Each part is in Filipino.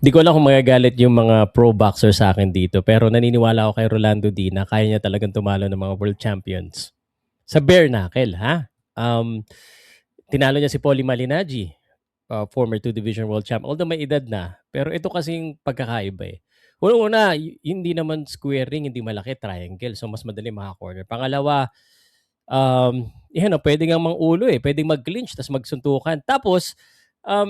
Di ko alam kung magagalit yung mga pro boxer sa akin dito, pero naniniwala ako kay Rolando D na kaya niya talagang tumalo ng mga world champions. Sa bare knuckle, ha? Um, Tinalo niya si Paulie Malignaggi, former two division world champ. Although may edad na, pero ito kasing pagkakaiba eh. Unang-una, hindi naman square ring, hindi malaki, triangle. So, mas madali maka-corner. Pangalawa, yan o, pwede ngang mang-ulo eh. Pwedeng mag-clinch, tas magsuntukan. Tapos,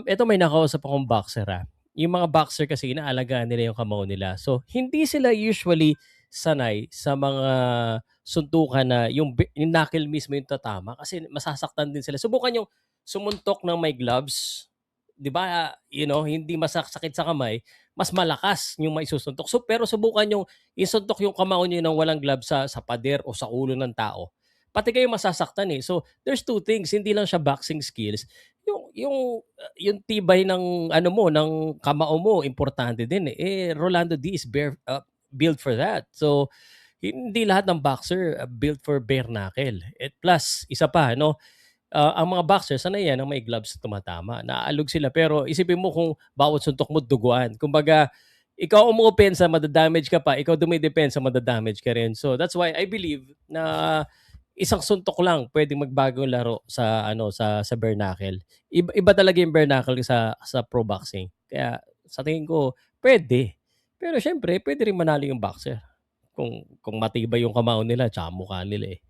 ito may nakausap akong boxer yung mga boxer kasi inaalagaan nila yung kamao nila. So, hindi sila usually sanay sa mga suntukan na yung knuckle mismo yung tatama kasi masasaktan din sila. Subukan yung sumuntok ng may gloves. 'Di ba? Hindi masakit sa kamay, mas malakas yung maisusунtok. So, pero subukan yung isuntok yung kamao niyo ng walang gloves sa pader o sa ulo ng tao. Pati kayo masasaktan eh. So, there's two things. Hindi lang siya boxing skills. Yung tibay ng ano mo, ng kamao mo, importante din eh. Rolando D is built for that. So, hindi lahat ng boxer built for bare knuckle. At plus, isa pa, no, ang mga boxer, sanay yan ang may gloves na tumatama. Naaalog sila. Pero isipin mo kung bawat suntok mo duguan. Kumbaga, ikaw umu-opensa, madadamage ka pa. Ikaw dumidepensa, madadamage ka rin. So, that's why I believe na isang suntok lang pwedeng magbago ang laro sa bare knuckle. Iba talaga yung bare knuckle sa pro boxing. Kaya sa tingin ko pwede. Pero siyempre pwede rin manalo yung boxer kung matibay yung kamao nila tsaka mukha nila, eh.